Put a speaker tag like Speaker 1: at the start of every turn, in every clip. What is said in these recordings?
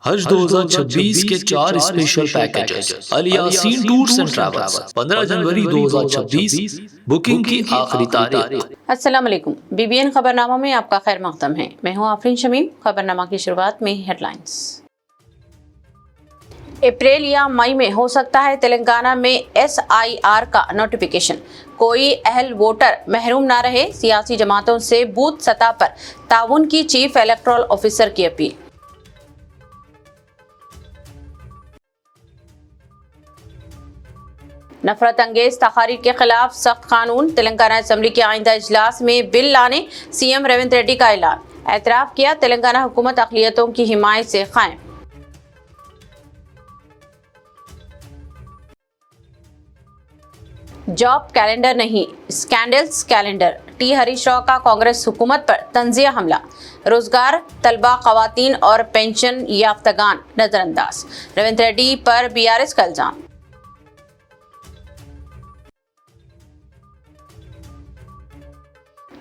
Speaker 1: हज 2026 के 4 special packages Al Yaseen tours and travels 15 जनवरी 2026 बुकिंग की आखिरी तारीख।
Speaker 2: अस्सलाम वालेकुम। BBN खबरनामा में आपका खैर मक़दम है। मैं हूं आफरीन शमीम। खबरनामा की शुरुआत में हेडलाइंस। अप्रैल या मई में हो सकता है तेलंगाना में SIR का नोटिफिकेशन। कोई अहल वोटर महरूम ना रहे, सियासी जमातों से बूथ सतह पर ताउन की चीफ इलेक्टोरल ऑफिसर की अपील। नफरत अंगेज तकारीर के खिलाफ सख्त कानून। तेलंगाना असेंबली के आइंदा इजलास में बिल लाने CM रेवंत रेड्डी का ऐलान। एतराफ़ किया, तेलंगाना हुकूमत अक़लियतों की हिमायत से कायम। जॉब कैलेंडर नहीं, scandals calendar. T Harish Rao का कांग्रेस हुकूमत पर तंजिया हमला। रोजगार तलबा, खवातीन और पेंशन याफ्तगान नजरअंदाज। रेवंत रेड्डी पर BRS का इल्जाम।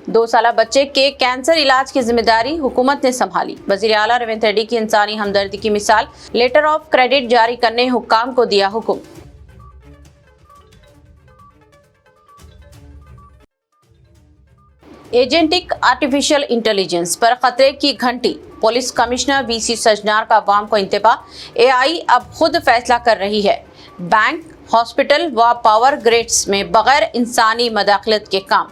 Speaker 2: 2 साला बच्चे के कैंसर इलाज की जिम्मेदारी हुकूमत ने संभाली। वजीर आला रेवंत रेड्डी की इंसानी हमदर्दी की मिसाल। लेटर ऑफ क्रेडिट जारी करने हुक्काम को दिया हुक्म। एजेंटिक आर्टिफिशियल इंटेलिजेंस पर खतरे की घंटी। पुलिस कमिश्नर VC सजनार का अवाम को इंतबाह। AI अब खुद फैसला कर रही है। बैंक, हॉस्पिटल व पावर ग्रिड्स में बगैर इंसानी मदाखलत के काम।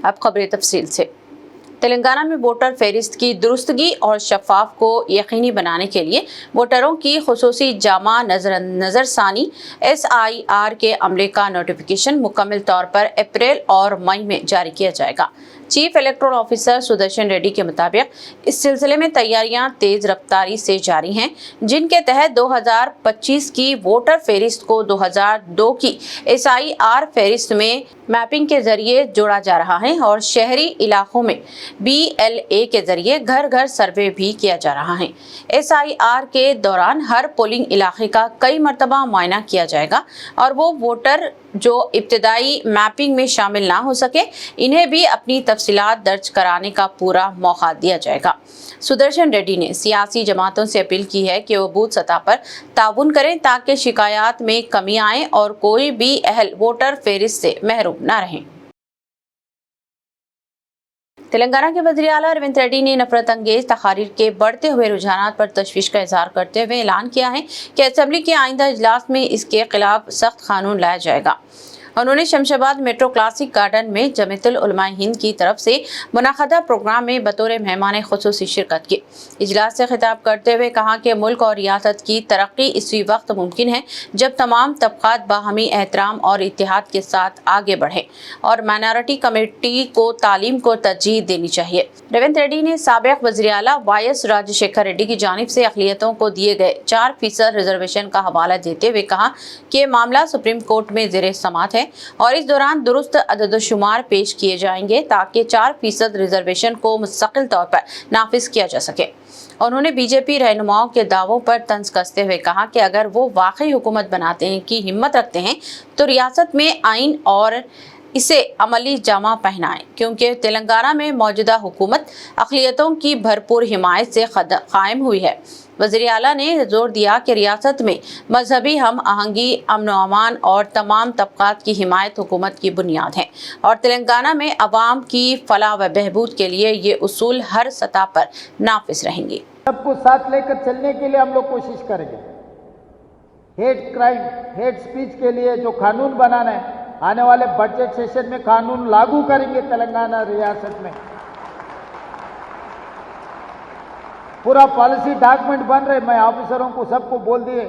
Speaker 2: अब खबरें तफसील से। तेलंगाना में वोटर फहरिस्त की दुरुस्तगी और शफाफ को यकीनी बनाने के लिए वोटरों की खुसूसी जामा नजरसानी SIR के अमले का नोटिफिकेशन मुकम्मल तौर पर अप्रैल और मई में जारी किया जाएगा। Chief electoral officer Sudarshan Reddy के मुताबिक इस सिलसिले में तैयारियां तेज रफ्तारी से जारी हैं, जिनके तहत 2025 की वोटर फहरिस्त को 2002 की SIR फहरिस्त में मैपिंग के जरिए जोड़ा जा रहा है और शहरी इलाकों में BLA के जरिए घर घर सर्वे भी किया जा रहा है। SIR के दौरान हर पोलिंग इलाके का कई मरतबा मुआयना किया जाएगा और वो वोटर जो इब्तदाई मैपिंग में शामिल ना हो सके, इन्हें भी अपनी तफसीलात दर्ज कराने का पूरा मौका दिया जाएगा। सुदर्शन रेड्डी ने सियासी जमातों से अपील की है कि वो बूथ सतह पर ताउन करें ताकि शिकायत में कमी आए और कोई भी अहल वोटर फहरिस्त से महरूम ना रहे। तेलंगाना के वज़ीर आला रेवंत रेड्डी ने नफरत अंगेज तकारीर के बढ़ते हुए रुझानात पर तशवीश का इजहार करते हुए ऐलान किया है कि असेंबली के आइंदा इजलास में इसके खिलाफ सख्त कानून लाया जाएगा। उन्होंने शमशाबाद मेट्रो क्लासिक गार्डन में जमीयतुल उलमा हिंद की तरफ से मुनाखदा प्रोग्राम में बतौर मेहमान खुसूसी शिरकत की। इजलास से खिताब करते हुए कहा कि मुल्क और रियासत की तरक्की इसी वक्त मुमकिन है जब तमाम तबकात बाहमी एहतराम और इत्तेहाद के साथ आगे बढ़े और माइनॉरिटी कम्युनिटी को तालीम को तरजीह देनी चाहिए। रेवंत रेड्डी ने साबिक वज़ीर आला YS राजशेखर रेड्डी की जानिब से अक़लियतों को दिए गए 4% रिजर्वेशन का हवाला देते हुए कहा कि मामला सुप्रीम कोर्ट में ज़ेरे समाअत है और इस दौरान दुरुस्त अदद-ओ-शुमार पेश किए जाएंगे ताकि 4% रिजर्वेशन को मुस्तकिल तौर पर नाफिज किया जा सके। उन्होंने BJP रहनुमाओं के दावों पर तंज कसते हुए कहा कि अगर वो वाकई हुकूमत बनाते हैं की हिम्मत रखते हैं तो रियासत में आइन और इसे अमली जामा पहनाएं, क्योंकि तेलंगाना में मौजूदा हुकूमत अक़लियतों की भरपूर हिमायत से कायम हुई है। वज़ीर आला ने जोर दिया कि रियासत में मजहबी हम आहंगी, अमन व अमान और तमाम तबकात की हिमायत हुकूमत की बुनियाद है और तेलंगाना में अवाम की फलाह व बहबूद के लिए ये उसूल हर सतह पर नाफिज रहेंगे।
Speaker 3: सबको साथ लेकर चलने के लिए हम लोग कोशिश करेंगे। हेट क्राइम, हेट स्पीच के लिए जो कानून बनाना है, आने वाले बजट सेशन में कानून लागू करेंगे। तेलंगाना रियासत में पूरा पॉलिसी डॉक्यूमेंट बन रहे। मैं ऑफिसरों को सबको बोल दिए,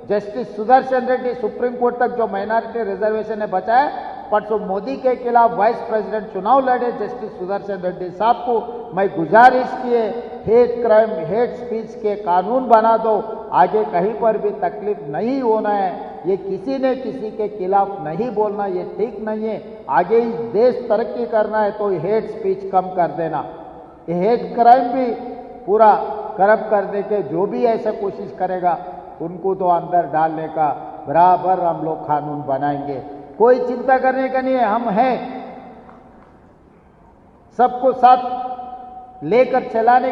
Speaker 3: justice Sudarshan Reddy supreme court तक जो माइनॉरिटी रिजर्वेशन ने बचाया, परसों मोदी के खिलाफ वाइस प्रेसिडेंट चुनाव लड़े जस्टिस सुदर्शन रेड्डी साहब को मैं गुजारिश किए, हेट क्राइम, हेट स्पीच के कानून बना दो। आगे कहीं पर भी तकलीफ नहीं होना है। ये किसी ने किसी के खिलाफ नहीं बोलना, ये ठीक नहीं है। आगे देश तरक्की करना है तो हेट स्पीच कम कर देना। ये हेट क्राइम भी पूरा करप्ट करने के जो भी ऐसा कोशिश करेगा उनको तो अंदर डालने का बराबर हम लोग कानून बनाएंगे। कोई चिंता करने का नहीं है, हम हैं सबको साथ लेकर चलाने।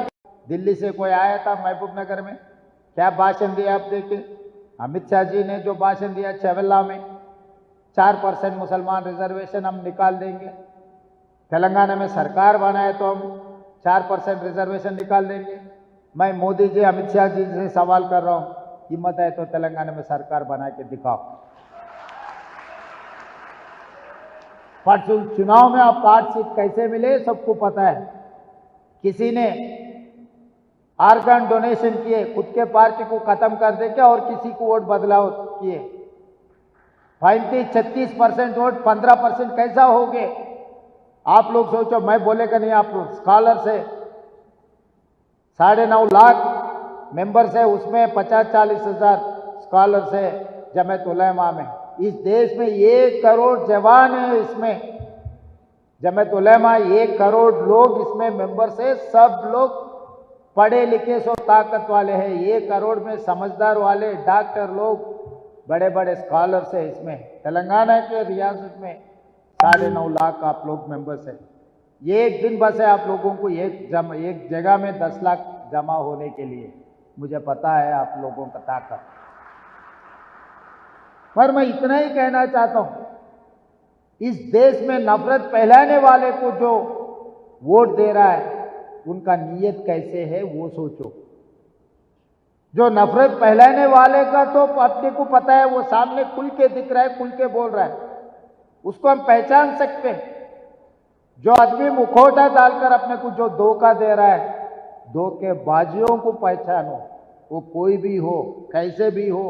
Speaker 3: दिल्ली से कोई आया था महबूब नगर में, क्या भाषण दिया आप देखिए। अमित शाह जी ने जो भाषण दिया चवेला में, 4% मुसलमान रिजर्वेशन हम निकाल देंगे, तेलंगाना में सरकार बनाए तो हम 4% रिजर्वेशन निकाल देंगे। मैं मोदी जी अमित शाह जी से सवाल कर रहा हूँ, हिम्मत है तो तेलंगाना में सरकार बना के दिखाओ। परसों चुनाव में आप 8 सीट कैसे मिले सबको पता है। किसी ने आर्गन डोनेशन किए, खुद के पार्टी को खत्म कर देके और किसी को वोट बदलाव किए। 35-36% वोट 15% कैसा हो गए? आप लोग सोचो, मैं बोलेगा नहीं, आप लोग स्कॉलर से 9.5 लाख मेंबर्स है, उसमें 50-40 हज़ार स्कॉलर्स है जमात उलेमा में। इस देश में 1 करोड़ जवान है, इसमें जमात उलेमा 1 करोड़ लोग इसमें मेंबर्स है। सब लोग पढ़े लिखे सो ताकत वाले हैं। 1 करोड़ में समझदार वाले डॉक्टर लोग, बड़े बड़े स्कॉलर्स है इसमें। तेलंगाना के रियासत में 9.5 लाख आप लोग मेंबर्स है। एक दिन बस है आप लोगों को एक जगह में 10 लाख जमा होने के लिए। मुझे पता है आप लोगों का ताकत, पर मैं इतना ही कहना चाहता हूं, इस देश में नफरत फैलाने वाले को जो वोट दे रहा है उनका नीयत कैसे है वो सोचो। जो नफरत फैलाने वाले का तो अपने को पता है, वो सामने खुल के दिख रहा है, खुल के बोल रहा है, उसको हम पहचान सकते हैं। जो आदमी मुखौटा डालकर अपने को जो धोखा दे रहा है, धोखेबाजियों को पहचानो, वो कोई भी हो, कैसे भी हो।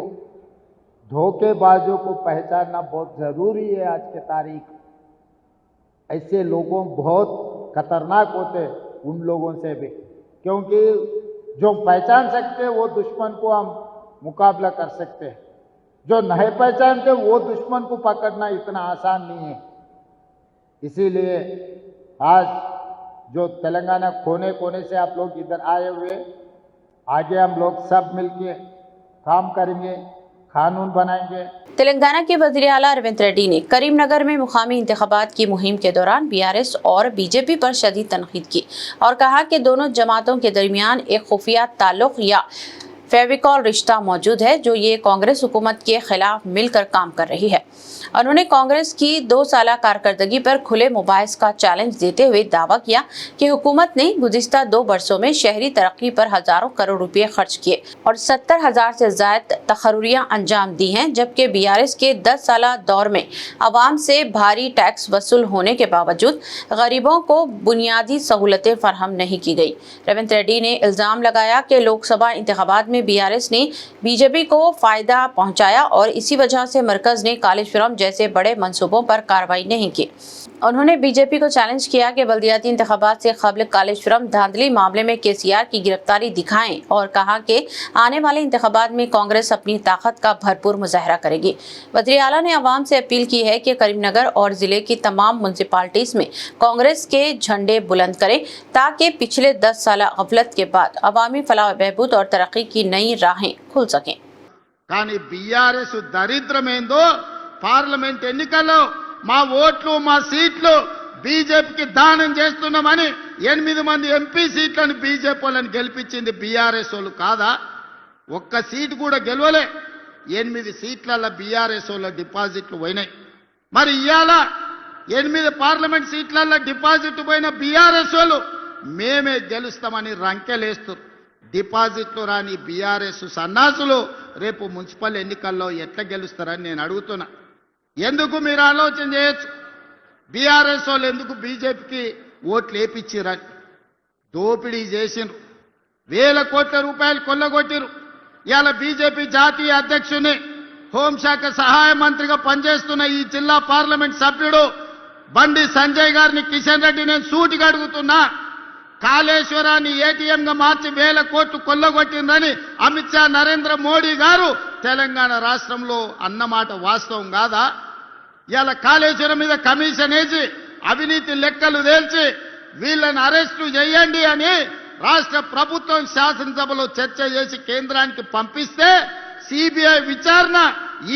Speaker 3: धोखेबाजों को पहचानना बहुत जरूरी है आज के तारीख। ऐसे लोगों बहुत खतरनाक होते उन लोगों से भी, क्योंकि जो पहचान सकते हैं वो दुश्मन को हम मुकाबला कर सकते हैं। जो नहीं पहचानते वो दुश्मन को पकड़ना इतना आसान नहीं है। इसीलिए आज जो तेलंगाना कोने कोने से आप लोग इधर आए हुए, आगे हम लोग सब मिलके काम करेंगे, कानून बनाएंगे।
Speaker 2: तेलंगाना के वज़ीर आला अरविंद रेड्डी ने करीमनगर में मुकामी इंतखाबात की मुहिम के दौरान बीआरएस और बीजेपी पर शदीद तनकीद की और कहा कि दोनों जमातों के दरमियान एक खुफिया ताल्लुक या फेविकॉल रिश्ता मौजूद है जो ये कांग्रेस हुकूमत के खिलाफ मिलकर काम कर रही है। उन्होंने कांग्रेस की 2 साल कारकर्दगी पर खुले मुबाहिस का चैलेंज देते हुए दावा किया कि हुकूमत ने गुज़िश्ता 2 वर्षों में शहरी तरक्की पर हजारों करोड़ रुपए खर्च किए और 70,000 से ज्यादा तकर्रियां अंजाम दी हैं, जबकि बीआरएस के 10 साल दौर में आवाम से भारी टैक्स वसूल होने के बावजूद गरीबों को बुनियादी सहूलतें फराहम नहीं की गई। रविंद्र रेड्डी ने इल्जाम लगाया कि लोकसभा इंतखाबात में बीआरएस ने बीजेपी को फायदा पहुंचाया और इसी वजह से मरकज ने कालेश्वरम जैसे बड़े मंसूबों पर कार्रवाई नहीं की। उन्होंने बीजेपी को चैलेंज किया कि बल्दियाती इंतखाबात से कबल कालेश्वरम धांधली मामले में केसीआर की गिरफ्तारी दिखाएं और कहा कि आने वाले इंतखाबात में कांग्रेस अपनी ताकत का भरपूर मुजाहरा करेगी। वज़ीर आला ने आवाम से अपील की है कि करीमनगर और जिले की तमाम म्युनिसिपैलिटीज में कांग्रेस के झंडे बुलंद करें ताकि पिछले 10 साल गफलत के बाद अवामी फलाह बहबूद और तरक्की की नई राहें खुल सकें।
Speaker 4: కానీ బీఆర్ఎస్ దరిద్రమేందో పార్లమెంట్ ఎన్నికల్లో మా ఓట్లు మా సీట్లు బీజేపీకి దానం చేస్తున్నామని 8 మంది ఎంపీ సీట్లను బీజేపీ వాళ్ళని గెలిపించింది బీఆర్ఎస్ వాళ్ళు కాదా? ఒక్క సీటు కూడా గెలవలే. 8 సీట్లలో బీఆర్ఎస్ వాళ్ళ డిపాజిట్లు పోయినాయి. మరి ఇవాళ 8 పార్లమెంట్ సీట్లలో డిపాజిట్ పోయిన బీఆర్ఎస్ వాళ్ళు మేమే గెలుస్తామని రంకెలేస్తారు. డిపాజిట్లు రాని బీఆర్ఎస్ సన్నాసులు రేపు మున్సిపల్ ఎన్నికల్లో ఎట్లా గెలుస్తారని నేను అడుగుతున్నా. ఎందుకు మీరు ఆలోచన చేయొచ్చు. బీఆర్ఎస్ వాళ్ళు ఎందుకు బీజేపీకి ఓట్లు వేయించారని దోపిడీ చేసిండ్రు. 1000 కోట్ల రూపాయలు కొల్లగొట్టిరు. ఇవాళ బీజేపీ జాతీయ అధ్యక్షుని, హోంశాఖ సహాయ మంత్రిగా పనిచేస్తున్న ఈ జిల్లా పార్లమెంట్ సభ్యుడు బండి సంజయ్ గారిని, కిషన్ రెడ్డి నేను సూటిగా అడుగుతున్నా. కాళేశ్వరాన్ని ఏటీఎంగా మార్చి 1000 కోట్లు కొల్లగొట్టిందని అమిత్ షా, నరేంద్ర మోడీ గారు తెలంగాణ రాష్ట్రంలో అన్నమాట వాస్తవం కాదా? ఇవాళ కాళేశ్వరం మీద కమిషన్ వేసి అవినీతి లెక్కలు తేల్చి వీళ్ళని అరెస్టు చేయండి అని రాష్ట్ర ప్రభుత్వం శాసనసభలో చర్చ చేసి కేంద్రానికి పంపిస్తే సిబిఐ విచారణ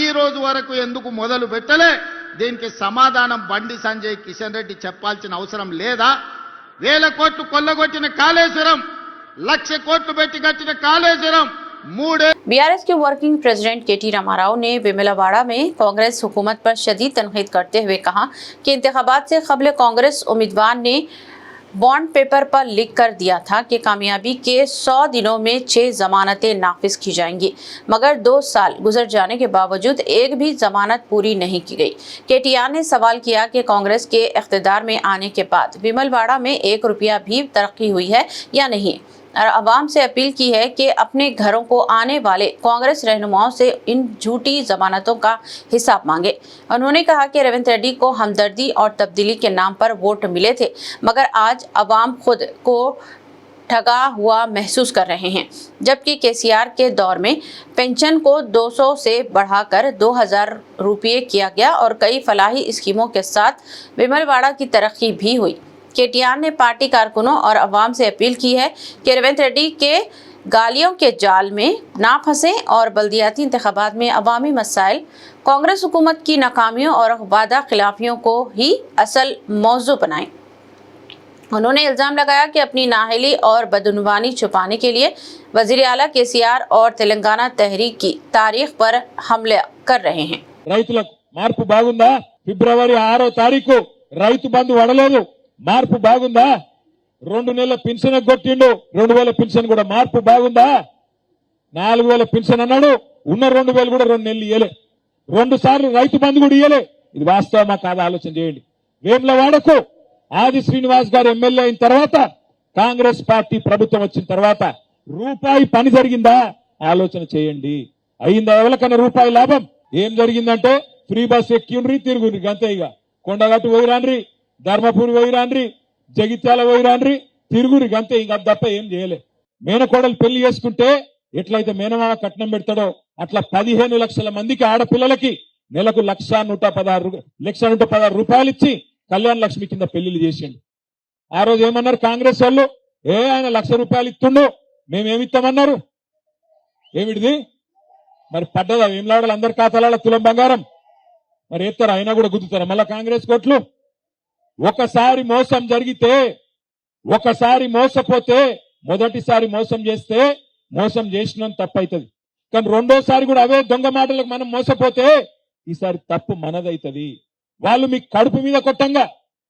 Speaker 4: ఈ రోజు వరకు ఎందుకు మొదలు పెట్టలే? దీనికి సమాధానం బండి సంజయ్, కిషన్ రెడ్డి చెప్పాల్సిన అవసరం లేదా? 1000 కోట్లు కొల్లగొట్టిన కాళేశ్వరం లక్ష కోట్లు పెట్టి కట్టిన కాళేశ్వరం మూడే
Speaker 2: बीआरएस के वर्किंग प्रेसिडेंट केटी रामाराव ने विमलवाड़ा में कांग्रेस हुकूमत पर शदीद तनकीद करते हुए कहा कि इंतखाबात से कबल कांग्रेस उम्मीदवार ने बॉन्ड पेपर पर लिख कर दिया था कि कामयाबी के 100 दिनों में 6 जमानतें नाफिज की जाएंगी, मगर 2 साल गुजर जाने के बावजूद एक भी जमानत पूरी नहीं की गई। केटीआर ने सवाल किया कि कांग्रेस के इख्तिदार में आने के बाद विमलवाड़ा में 1 रुपया भी तरक्की हुई है या नहीं, और अवाम से अपील की है कि अपने घरों को आने वाले कांग्रेस रहनुमाओं से इन झूठी जमानतों का हिसाब मांगे। उन्होंने कहा कि रेवंत रेड्डी को हमदर्दी और तब्दीली के नाम पर वोट मिले थे, मगर आज अवाम खुद को ठगा हुआ महसूस कर रहे हैं। जबकि केसीआर के दौर में पेंशन को 200 से बढ़ाकर 2000 रुपये किया गया और कई फलाही स्कीमों के साथ विमलवाड़ा की तरक्की भी हुई। केटीआर ने पार्टी कारकुनों और अवाम से अपील की है कि रेवंत रेड्डी के गालियों के जाल में ना फंसें और बल्दियाती इंतखाबात में अवामी मसाइल, कांग्रेस हुकूमत की नाकामियों और वादा खिलाफियों को ही असल मौजू बनाएं। उन्होंने इल्जाम लगाया कि अपनी नाअहली और बदउनवानी छुपाने के लिए वजीर आला केसीआर और तेलंगाना तहरीक की तारीख पर हमला कर रहे हैं।
Speaker 5: రైతులకు మార్పు బాగుందా? ఫిబ్రవరి 6వ తారీఖు రైతు బంధు వడలేదు, మార్పు బాగుందా? 2 నెలల పెన్షన్ కొట్టిండు, 2000 పెన్షన్ కూడా మార్పు బాగుందా? 4000 పెన్షన్ అన్నాడు, ఉన్న 2000 కూడా 2 నెలలు ఇయ్యలే, 2 సార్లు రైతు బంధు కూడా ఇయ్యలే. ఇది వాస్తవమా కాదా ఆలోచన చేయండి. వేములవాడకు ఆది శ్రీనివాస్ గారు ఎమ్మెల్యే అయిన తర్వాత, కాంగ్రెస్ పార్టీ ప్రభుత్వం వచ్చిన తర్వాత రూపాయి పని జరిగిందా ఆలోచన చేయండి. అయిందా? ఎవరికన్నా రూపాయి లాభం? ఏం జరిగిందంటే ఫ్రీ బస్ ఎక్కిండ్రి, తిరుగుండ్రి, అంతే. ఇక కొండగట్టు పోయిరాండ్రి, ధర్మపురి పోయిరాండ్రి, జగిత్యాల పోయిరాండ్రి, తిరుగురి, అంతే. ఇంకా తప్ప ఏం చేయలే. మేనకోడలు పెళ్లి చేసుకుంటే ఎట్లయితే మేనమామ కట్నం పెడతాడో అట్లా 15 లక్షల మందికి ఆడపిల్లలకి నెలకు 1,116 రూపాయలు ఇచ్చి కళ్యాణ లక్ష్మి కింద పెళ్లిళ్ళు చేసిండు. ఆ రోజు ఏమన్నారు కాంగ్రెస్ వాళ్ళు? ఆయన 1,00,000 రూపాయలు ఇస్తుండు, మేమేమిస్తామన్నారు. ఏమిటిది మరి? పడ్డదా వేములవాడలు అందరి ఖాతాల తులం బంగారం? మరి ఎత్తారా? అయినా కూడా గుద్దుతారా మళ్ళా కాంగ్రెస్ కోట్లు? ఒకసారి మోసం జరిగితే, ఒకసారి మోసపోతే, మొదటిసారి మోసం చేస్తే మోసం చేసినంత తప్పు అవుతుంది. కానీ రెండోసారి కూడా అవే దొంగ మాటలకు మనం మోసపోతే ఈసారి తప్పు మనదైతుంది. వాళ్ళు మీకు కడుపు మీద కొట్టంగా,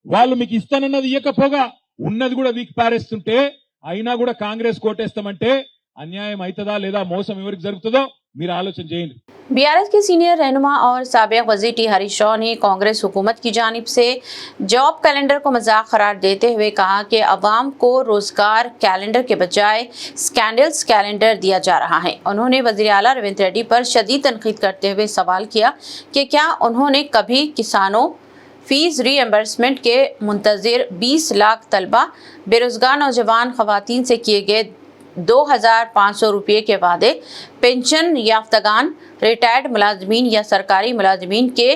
Speaker 5: వాళ్ళు మీకు ఇస్తానన్నది ఇయ్యకపోగా ఉన్నది కూడా వీక్ పారేస్తుంటే అయినా కూడా కాంగ్రెస్ కోటేస్తామంటే అన్యాయం అవుతుందా లేదా, మోసం ఎవరికి జరుగుతుందో మీరు ఆలోచన చేయండి.
Speaker 2: बीआरएस के सीनियर रहनुमा और साबिक वज़ीर टी हरीश राव ने कांग्रेस हुकूमत की जानिब से जॉब कैलेंडर को मजाक करार देते हुए कहा कि अवाम को रोजगार कैलेंडर के बजाय स्कैंडल्स कैलेंडर दिया जा रहा है। उन्होंने वज़ीर आला रेवंत रेड्डी पर शदीद तनकीद करते हुए सवाल किया कि क्या उन्होंने कभी किसानों, फीस रीएम्बर्समेंट के मुंतज़िर 20 लाख तलबा, बेरोजगार नौजवान खवातीन से किए गए 2,500 रुपये के वादे, पेंशन याफ्तगान, रिटायर्ड मुलाजमीन या सरकारी मुलाजमीन के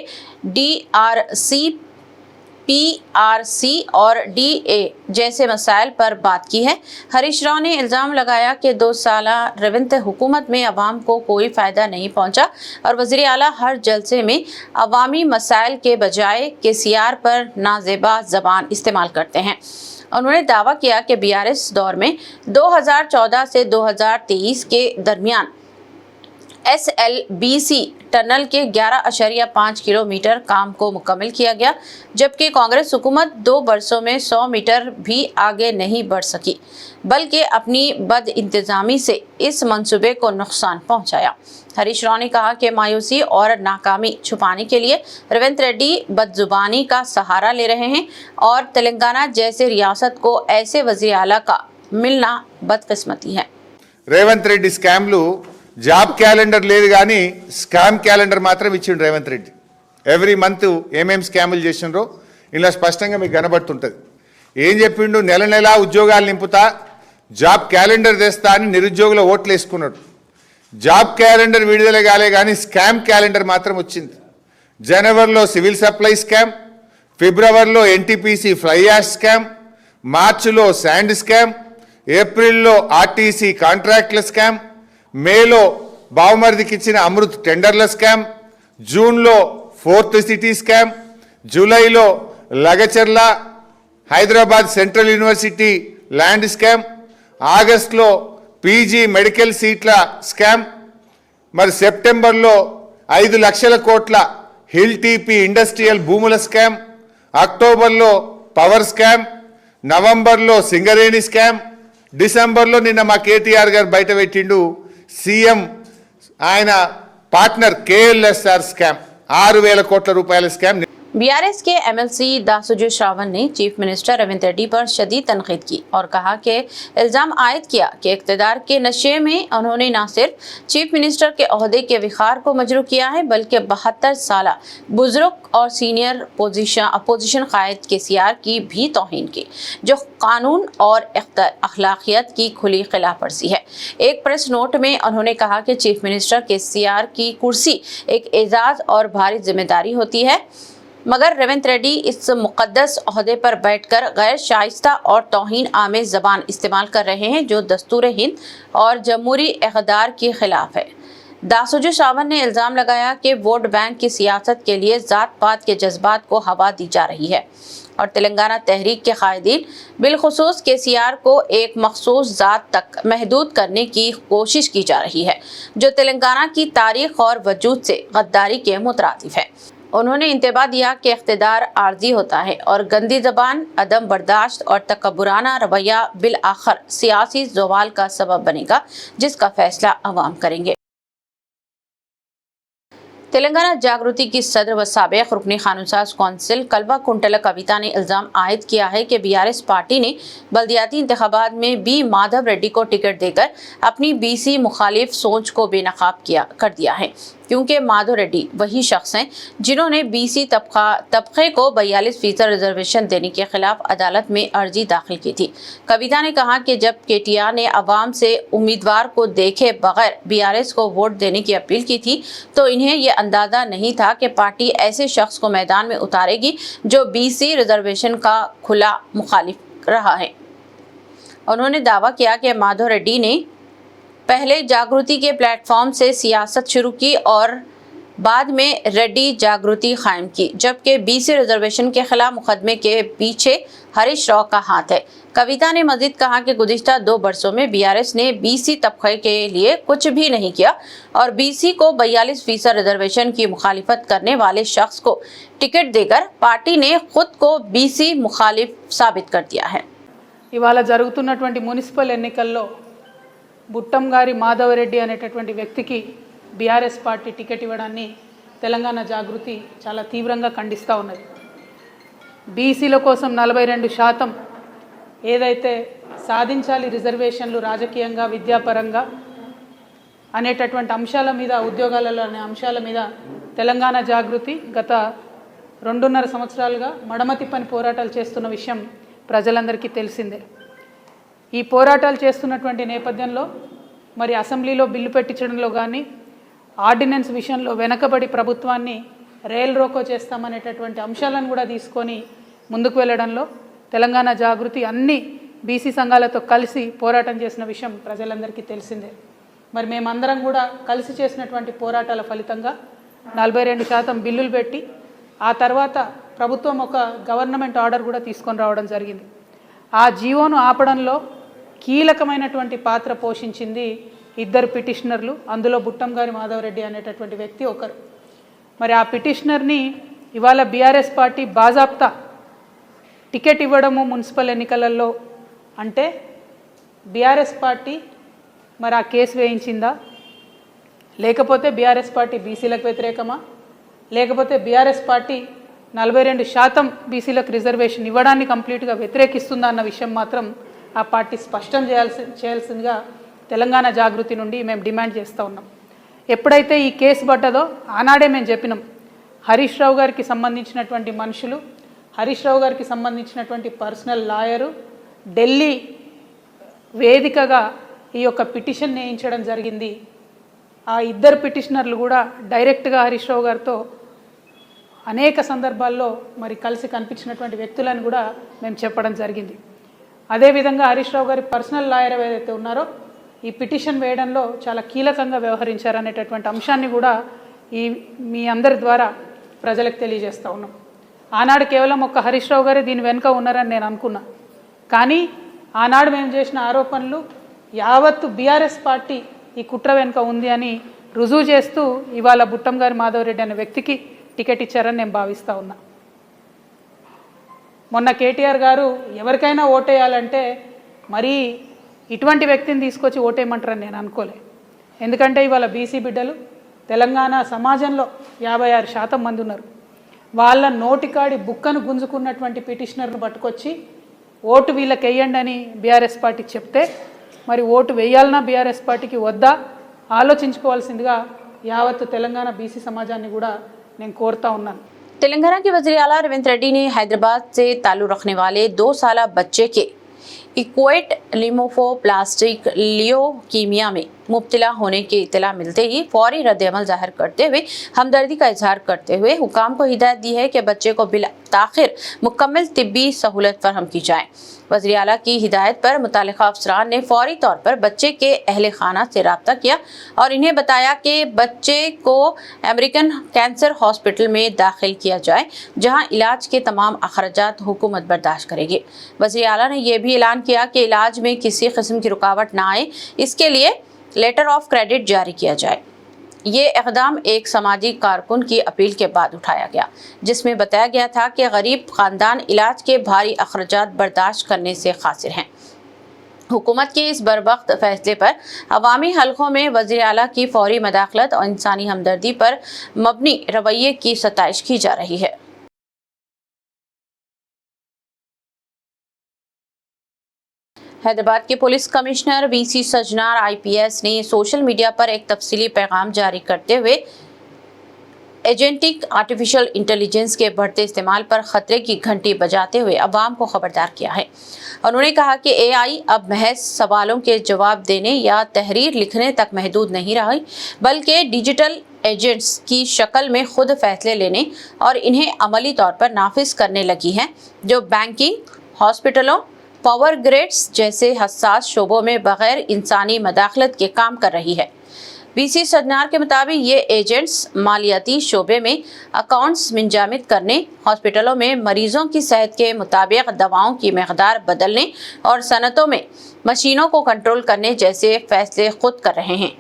Speaker 2: DRC, PRC और DA जैसे मसाइल पर बात की है। हरीश राव ने इल्ज़ाम लगाया कि 2 साल रेवंत हुकूमत में अवाम को कोई फ़ायदा नहीं पहुंचा और वज़ीर आला हर जलसे में अवामी मसाइल के बजाय केसीआर पर नाजेबा ज़बान इस्तेमाल करते हैं। उन्होंने दावा किया कि बीआरएस दौर में 2014 से 2023 के दरमियान SLBC टनल के 11.5 किलोमीटर काम को मुकम्मल किया गया, जबकि कांग्रेस हुकूमत 2 वर्षों में 100 मीटर भी आगे नहीं बढ़ सकी, बल्कि अपनी बद इंतजामी से इस मंसूबे को नुकसान पहुंचाया। हरीश राव ने कहा कि मायूसी और नाकामी छुपाने के लिए रेवंत रेड्डी बदजुबानी का सहारा ले रहे हैं और तेलंगाना जैसे रियासत को ऐसे वज़ीर आला का मिलना बदकिस्मती है।
Speaker 6: రేవంత్ రెడ్డి స్కామ్లు జాబ్ క్యాలెండర్ లేదు కానీ స్కామ్ క్యాలెండర్ మాత్రం ఇచ్చిండు రేవంత్ రెడ్డి. ఎవ్రీ మంత్ ఏమేం స్కాములు చేసిండ్రో ఇలా స్పష్టంగా మీకు కనబడుతుంటుంది. ఏం చెప్పిండు? నెల నెలా ఉద్యోగాలు నింపుతా, జాబ్ క్యాలెండర్ తెస్తా అని నిరుద్యోగుల ఓట్లు వేసుకున్నాడు. జాబ్ క్యాలెండర్ విడుదల కాలే కానీ స్కామ్ క్యాలెండర్ మాత్రం వచ్చింది. జనవరిలో సివిల్ సప్లై స్కామ్, ఫిబ్రవరిలో NTPC ఫ్లై యాష్ స్కామ్, మార్చిలో శాండ్ స్కామ్, ఏప్రిల్లో RTC కాంట్రాక్ట్ల స్కామ్, మేలో బావమర్దికి ఇచ్చిన అమృత్ టెండర్ల స్కామ్, జూన్లో 4th సిటీ స్కామ్, జూలైలో Lagacharla Hyderabad central university land scam, ఆగస్టులో పీజీ మెడికల్ సీట్ల స్కామ్, మరి సెప్టెంబర్లో 5 లక్షల కోట్ల హిల్ టీపీ ఇండస్ట్రియల్ భూముల స్కామ్, అక్టోబర్లో పవర్ స్కామ్, నవంబర్లో సింగరేణి స్కామ్, డిసెంబర్లో నిన్న మా కేటీఆర్ గారు బయట పెట్టిండు సీఎం ఆయన పార్ట్నర్ కేఎల్ఎస్ఆర్ స్కామ్, 6,000 కోట్ల రూపాయల స్కామ్।
Speaker 2: बीआरएस के एमएलसी दासुजू श्रावण ने चीफ मिनिस्टर रविंद्र रेड्डी पर शदीद तनकीद की और कहा कि इल्ज़ाम आयद किया कि इक़्तिदार के नशे में उन्होंने न सिर्फ चीफ मिनिस्टर के ओहदे के विखार को मजरू किया है बल्कि 72 साल बुजुर्ग और सीनियर अपोजिशन कायद केसीआर की भी तौहीन की, जो कानून और अखलाकियत की खुली खिलाफ वर्जी है। एक प्रेस नोट में उन्होंने कहा कि चीफ मिनिस्टर केसीआर की कुर्सी एक एजाज़ और भारी जिम्मेदारी होती है, मगर रेवंत रेड्डी इस मुक़द्दस ओहदे पर बैठकर गैर शाइस्ता और तौहीन आमेज ज़बान इस्तेमाल कर रहे हैं जो दस्तूर हिंद और जमहूरी इक़्तिदार के खिलाफ है। दासुजू श्रावण ने इल्ज़ाम लगाया कि वोट बैंक की सियासत के लिए ज़ात पात के जज्बात को हवा दी जा रही है और तेलंगाना तहरीक के कायदीन बिलखुसूस केसीआर को एक मखसूस ज़ात तक महदूद करने की कोशिश की जा रही है, जो तेलंगाना की तारीख और वजूद से गद्दारी के मुतरादिफ है। उन्होंने इंतबा दिया कि इख्तिदार आर्जी होता है और गंदी ज़बान, अदम बर्दाश्त और तकब्बुराना रवैया बिल आखिर सियासी ज़वाल का सबब बनेगा, जिसका फैसला अवाम करेंगे। तेलंगाना जागृति की सदर व साबिक़ रुकनी क़ानूनसाज़ कौंसिल कल्बा कुंटला कविता ने इल्ज़ाम आयद किया है कि बीआरएस पार्टी ने बल्दियाती इंतखाबात में बी माधव रेड्डी को टिकट देकर अपनी बीसी मुखालिफ सोच को बेनकाब कर दिया है, क्योंकि माधव रेड्डी वही शख्स हैं जिन्होंने बीसी तबके को 42% रिजर्वेशन देने के खिलाफ अदालत में अर्जी दाखिल की थी। कविता ने कहा कि जब केटीआर ने अवाम से उम्मीदवार को देखे बगैर बीआरएस को वोट देने की अपील की थी तो इन्हें यह अंदाज़ा नहीं था कि पार्टी ऐसे शख्स को मैदान में उतारेगी जो बीसी रिजर्वेशन का खुला मुखालिफ रहा है। उन्होंने दावा किया कि माधव रेड्डी ने पहले जागृति के प्लेटफॉर्म से सियासत शुरू की और बाद में रेड्डी जागृति कायम की, जबकि बीसी रिजर्वेशन के खिलाफ मुकदमे के पीछे हरीश राव का हाथ है। कविता ने मजीद कहा कि गुज़िश्ता 2 बरसों में बीआरएस ने बीसी तबके के लिए कुछ भी नहीं किया और बीसी को 42% रिजर्वेशन की मुखालिफत करने वाले शख्स को टिकट देकर पार्टी ने खुद को बीसी मुखालिफ साबित कर दिया है।
Speaker 7: ఇవాళ జరుగుతున్నటువంటి మున్సిపల్ ఎన్నికల్లో బుట్టం గారి మాధవరెడ్డి అనేటటువంటి వ్యక్తికి బీఆర్ఎస్ పార్టీ టికెట్ ఇవ్వడాన్ని తెలంగాణ జాగృతి చాలా తీవ్రంగా ఖండిస్తూ ఉన్నది। బీసీల కోసం 42% ఏదైతే సాధించాలి రిజర్వేషన్లు రాజకీయంగా విద్యాపరంగా అనేటటువంటి అంశాల మీద, ఉద్యోగాలలో అనే అంశాల మీద తెలంగాణ జాగృతి గత 2.5 సంవత్సరాలుగా మడమతిప్పని పోరాటాలు చేస్తున్న విషయం ప్రజలందరికీ తెలిసిందే। ఈ పోరాటాలు చేస్తున్నటువంటి నేపథ్యంలో మరి అసెంబ్లీలో బిల్లు పెట్టించడంలో కానీ, ఆర్డినెన్స్ విషయంలో వెనకబడి ప్రభుత్వాన్ని రైల్ రోకో చేస్తామనేటటువంటి అంశాలను కూడా తీసుకొని ముందుకు వెళ్ళడంలో తెలంగాణ జాగృతి అన్ని బీసీ సంఘాలతో కలిసి పోరాటం చేసిన విషయం ప్రజలందరికీ తెలిసిందే। మరి మేమందరం కూడా కలిసి చేసినటువంటి పోరాటాల ఫలితంగా 42% బిల్లులు పెట్టి ఆ తర్వాత ప్రభుత్వం ఒక గవర్నమెంట్ ఆర్డర్ కూడా తీసుకొని రావడం జరిగింది। ఆ జీవోను ఆపడంలో కీలకమైనటువంటి పాత్ర పోషించింది 2 పిటిషనర్లు, అందులో బుట్టం గారి మాధవరెడ్డి అనేటటువంటి వ్యక్తి ఒకరు। మరి ఆ పిటిషనర్ని ఇవాళ బీఆర్ఎస్ పార్టీ బాజాప్తా టికెట్ ఇవ్వడము మున్సిపల్ ఎన్నికలలో అంటే బీఆర్ఎస్ పార్టీ మరి ఆ కేసు వేయించిందా, లేకపోతే బీఆర్ఎస్ పార్టీ బీసీలకు వ్యతిరేకమా, లేకపోతే బీఆర్ఎస్ పార్టీ 42% బీసీలకు రిజర్వేషన్ ఇవ్వడాన్ని కంప్లీట్గా వ్యతిరేకిస్తుందా అన్న విషయం మాత్రం ఆ పార్టీ స్పష్టం చేయాల్సిందిగా తెలంగాణ జాగృతి నుండి మేము డిమాండ్ చేస్తూ ఉన్నాం। ఎప్పుడైతే ఈ కేసు పడ్డదో ఆనాడే మేము చెప్పినాం, హరీష్ రావు గారికి సంబంధించినటువంటి మనుషులు, హరీష్ రావు గారికి సంబంధించినటువంటి పర్సనల్ లాయరు ఢిల్లీ వేదికగా ఈ యొక్క పిటిషన్ వేయించడం జరిగింది। ఆ 2 పిటిషనర్లు కూడా డైరెక్ట్గా హరీష్ రావు గారితో అనేక సందర్భాల్లో మరి కలిసి కనిపించినటువంటి వ్యక్తులను కూడా మేము చెప్పడం జరిగింది। అదేవిధంగా హరీష్ రావు గారి పర్సనల్ లాయర్ ఏదైతే ఉన్నారో ఈ పిటిషన్ వేయడంలో చాలా కీలకంగా వ్యవహరించారనేటటువంటి అంశాన్ని కూడా మీ అందరి ద్వారా ప్రజలకు తెలియజేస్తూ ఉన్నాం। ఆనాడు కేవలం ఒక హరీష్ రావు గారే దీని వెనుక ఉన్నారని నేను అనుకున్నా, కానీ ఆనాడు మేము చేసిన ఆరోపణలు యావత్తు బీఆర్ఎస్ పార్టీ ఈ కుట్ర వెనుక ఉంది అని రుజువు చేస్తూ ఇవాళ బుట్టంగారి మాధవరెడ్డి అనే వ్యక్తికి టికెట్ ఇచ్చారని నేను భావిస్తూ ఉన్నా. మొన్న కేటీఆర్ గారు ఎవరికైనా ఓటేయాలంటే మరీ ఇటువంటి వ్యక్తిని తీసుకొచ్చి ఓటేయమంటారని నేను అనుకోలే. ఎందుకంటే ఇవాళ బీసీ బిడ్డలు తెలంగాణ సమాజంలో 56% మంది ఉన్నారు. వాళ్ళ నోటికాడి బుక్కను గుంజుకున్నటువంటి పిటిషనర్ను పట్టుకొచ్చి ఓటు వీళ్ళకి వేయండి అని బీఆర్ఎస్ పార్టీకి చెప్తే మరి ఓటు వేయాలన్నా బీఆర్ఎస్ పార్టీకి వద్దా ఆలోచించుకోవాల్సిందిగా యావత్తు తెలంగాణ బీసీ समाजाన్ని కూడా నేను కోరుతా ఉన్నాను.
Speaker 2: तेलंगाना के वज़ीर आला रेवंत रेड्डी ने हैदराबाद से ताल्लुक़ रखने वाले 2 साल बच्चे के इक्वेट लिमोफोप्लास्टिक लियोकीमिया में मुब्तला होने की इत्तला मिलते ही फौरी रद्द-ए-अमल जाहिर करते हुए हमदर्दी का इजहार करते हुए हुकाम को हिदायत दी है कि बच्चे को बिला ताखिर मुकम्मल तिब्बी सहूलत फराहम की जाए। वज़ीर आला की हिदायत पर मुतालिका अफसरान ने फौरी तौर पर बच्चे के अहले खाना से रब्ता किया और इन्हें बताया कि बच्चे को अमेरिकन कैंसर हॉस्पिटल में दाखिल किया जाए, जहां इलाज के तमाम अखराजात हुकूमत बर्दाश्त करेगी। वज़ीर आला ने यह भी ऐलान किया कि इलाज में किसी किस्म की रुकावट न आए, इसके लिए लेटर ऑफ क्रेडिट जारी किया जाए। ये इक़दाम एक समाजी कारकुन की अपील के बाद उठाया गया, जिसमें बताया गया था कि गरीब ख़ानदान इलाज के भारी अखराजात बर्दाश्त करने से क़ासिर हैं। हुकूमत के इस बरवक्त फैसले पर अवामी हलकों में वज़ीर आला की फौरी मदाखलत और इंसानी हमदर्दी पर मबनी रवैये की सताइश की जा रही है। हैदराबाद के police commissioner VC Sajjanar IPS ने सोशल मीडिया पर एक तफसीली पैगाम जारी करते हुए एजेंटिक आर्टिफिशियल इंटेलिजेंस के बढ़ते इस्तेमाल पर खतरे की घंटी बजाते हुए अवाम को खबरदार किया है। उन्होंने कहा कि AI अब महज सवालों के जवाब देने या तहरीर लिखने तक महदूद नहीं रही, बल्कि डिजिटल एजेंट्स की शक्ल में खुद फैसले लेने और इन्हें अमली तौर पर नाफिज करने लगी हैं, जो बैंकिंग, हॉस्पिटलों, पावर ग्रिड्स जैसे हसास शोबों में बगैर इंसानी मदाखलत के काम कर रही है। वीसी सजनार के मुताबिक ये एजेंट्स मालियाती शोबे में अकाउंट्स मुंजमद करने, हॉस्पिटलों में मरीजों की सेहत के मुताबिक दवाओं की मकदार बदलने और सनतों में मशीनों को कंट्रोल करने जैसे फैसले खुद कर रहे हैं,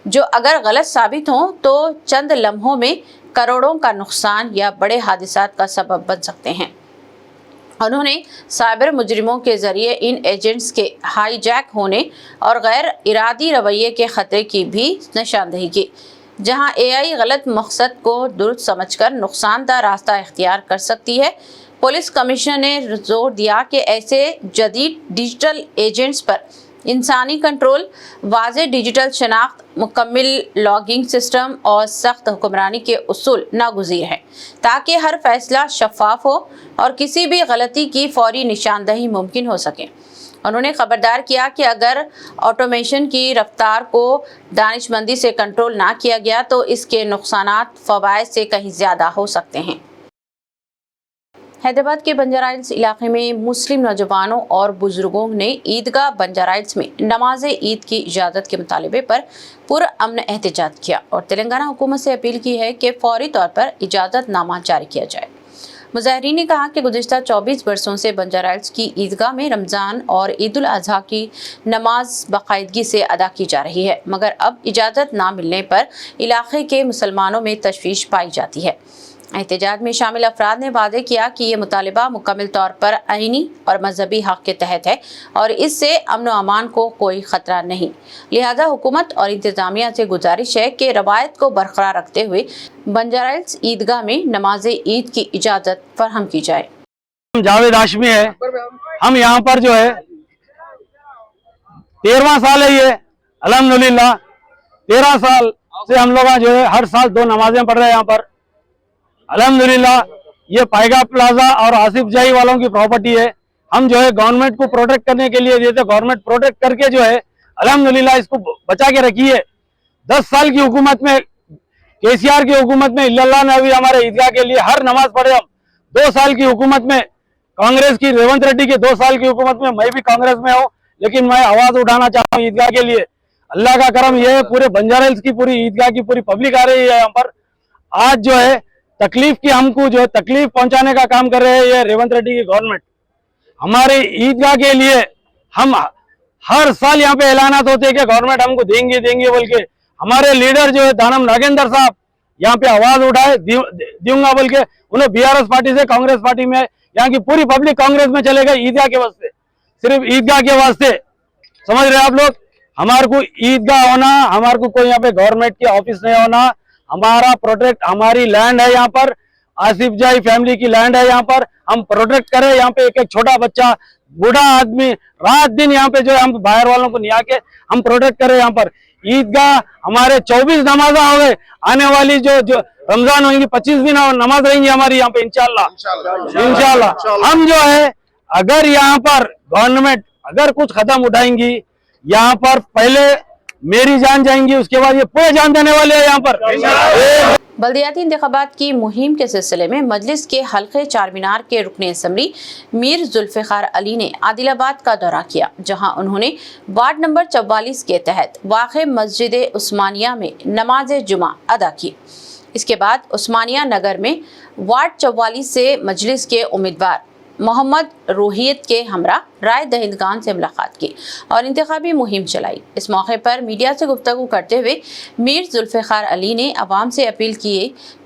Speaker 2: जो अगर गलत साबित हों तो चंद लम्हों में करोड़ों का नुकसान या बड़े हादिसात का सबब बन सकते हैं। उन्होंने साइबर मुजरिमों के जरिए इन एजेंट्स के हाईजैक होने और गैर इरादी रवैये के खतरे की भी निशानदेही की, जहां AI गलत मकसद को दुरुस्त समझकर नुकसानदा रास्ता इख्तियार कर सकती है। पुलिस कमिश्नर ने जोर दिया कि ऐसे जदीद डिजिटल एजेंट्स पर इंसानी कंट्रोल, वाज़े डिजिटल शनाख्त, मुकम्मल लॉगिंग सिस्टम और सख्त हुक्मरानी के उसूल नागुज़ीर हैं, ताकि हर फैसला शफाफ हो और किसी भी गलती की फौरी निशानदही मुमकिन हो सके। उन्होंने खबरदार किया कि अगर ऑटोमेशन की रफ्तार को दानिशमंदी से कंट्रोल ना किया गया तो इसके नुकसानात फ़वाइद से कहीं ज़्यादा हो सकते हैं। हैदराबाद के बंजारा हिल्स इलाके में मुस्लिम नौजवानों और बुजुर्गों ने ईदगाह बंजारा हिल्स में नमाज ईद की इजाज़त के मुतालबे पर पुरअमन एहतजाज किया और तेलंगाना हुकूमत से अपील की है कि फौरी तौर पर इजाज़तनामा जारी किया जाए। मुजाहिरीन ने कहा कि गुज़िश्ता 24 बरसों से बंजारा हिल्स की ईदगाह में रमज़ान और ईद उल अज़हा की नमाज बाकायदगी से अदा की जा रही है, मगर अब इजाज़त ना मिलने पर इलाके के मुसलमानों में तशवीश पाई जाती है। एहतजाज में शामिल अफराद ने वादे किया कि ये मुतालिबा मुकम्मल तौर पर आईनी और मजहबी हक़ के तहत है और इससे अमन व अमान को कोई ख़तरा नहीं, लिहाजा हुकूमत और इंतज़ामिया से गुजारिश है कि रवायत को बरकरार रखते हुए बंजारा हिल्स ईदगाह में नमाज ईद की इजाज़त फराहम की जाए।
Speaker 8: जावेद हाशमी है, हम यहाँ पर जो है 13वां साल है ये, अल्हम्दुलिल्लाह 13 साल से हम लोग जो है हर साल 2 नमाजें पढ़ रहे हैं यहाँ पर। अल्हम्दुलिल्लाह ये पाएगा प्लाजा और आसिफ जाही वालों की प्रॉपर्टी है। हम जो है गवर्नमेंट को प्रोटेक्ट करने के लिए देते, गवर्नमेंट प्रोटेक्ट करके जो है अल्हम्दुलिल्लाह इसको बचा के रखी है। 10 साल की हुकूमत में, केसीआर की हुकूमत में इल्लल्लाह ने अभी हमारे ईदगाह के लिए हर नमाज पढ़े हम। 2 साल की हुकूमत में कांग्रेस की, रेवंत रेड्डी की 2 साल की हुकूमत में मैं भी कांग्रेस में हूँ, लेकिन मैं आवाज उठाना चाहता हूँ ईदगाह के लिए। अल्लाह का करम ये है, पूरे बंजारा हिल्स की पूरी ईदगाह की पूरी पब्लिक आ रही है यहाँ पर। आज जो है तकलीफ की हमको जो है तकलीफ पहुंचाने का काम कर रहे हैं ये रेवंत रेड्डी की गवर्नमेंट। हमारे ईदगाह के लिए हम हर साल यहाँ पे ऐलानात होते हैं कि गवर्नमेंट हमको देंगे देंगे बोल के। हमारे लीडर जो है दानम नागेंद्र साहब यहाँ पे आवाज उठाए दूंगा बोल के, उन्हें बीआरएस पार्टी से कांग्रेस पार्टी में, यहाँ की पूरी पब्लिक कांग्रेस में चले गए ईदगाह के वास्ते, सिर्फ ईदगाह के वास्ते। समझ रहे आप लोग? हमारे को ईदगाह होना, हमारे को कोई यहाँ पे गवर्नमेंट के ऑफिस नहीं होना, हमारा प्रोटेक्ट, हमारी लैंड है यहाँ पर, आसिफ जाही फैमिली की लैंड है यहाँ पर, हम प्रोटेक्ट करें। यहाँ पे एक एक छोटा बच्चा, बूढ़ा आदमी रात दिन यहाँ पे जो है हम बाहर वालों को नहीं आके हम प्रोटेक्ट करें। यहाँ पर ईदगाह हमारे 24 नमाजा हो गए, आने वाली जो रमजान होंगी 25 दिन नमाज रहेंगी हमारी यहाँ पे इंशाल्लाह। हम जो है अगर यहाँ पर गवर्नमेंट अगर कुछ कदम उठाएंगी, यहाँ पर पहले मेरी जान जाएंगी, उसके बाद ये पूरे जान देने वाले हैं यहाँ पर।
Speaker 2: बल्दियाती इंतखाबात की मुहिम के सिलसिले में मजलिस के हल्के चारमीनार के रुकने असम्बली मीर जुल्फ़िकार अली ने आदिलाबाद का दौरा किया, जहां उन्होंने वार्ड नंबर 44 के तहत वाक़े मस्जिद उस्मानिया में नमाज जुमा अदा की। इसके बाद उस्मानिया नगर में वार्ड 44 से मजलिस के उम्मीदवार मोहम्मद रोहियत के हमरा राय दहिंदगान से मुलाकात की और इंतखाबी मुहिम चलाई। इस मौके पर मीडिया से गुफ्तगू करते हुए मीर जुल्फ़िकार अली ने अवाम से अपील की